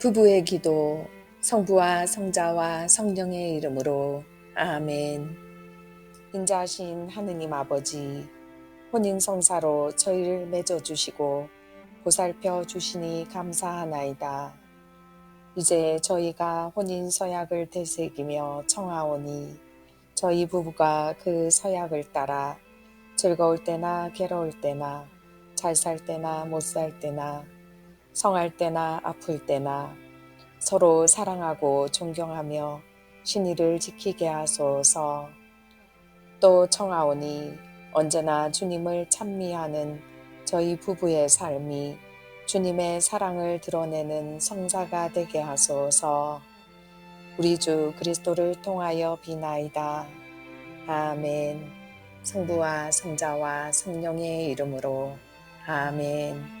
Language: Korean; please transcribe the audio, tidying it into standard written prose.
부부의 기도, 성부와 성자와 성령의 이름으로 아멘. 인자하신 하느님 아버지, 혼인성사로 저희를 맺어주시고 보살펴 주시니 감사하나이다. 이제 저희가 혼인서약을 되새기며 청하오니 저희 부부가 그 서약을 따라 즐거울 때나 괴로울 때나 잘 살 때나 못 살 때나 성할 때나 아플 때나 서로 사랑하고 존경하며 신의를 지키게 하소서. 또 청하오니 언제나 주님을 찬미하는 저희 부부의 삶이 주님의 사랑을 드러내는 성사가 되게 하소서. 우리 주 그리스도를 통하여 비나이다. 아멘. 성부와 성자와 성령의 이름으로 아멘.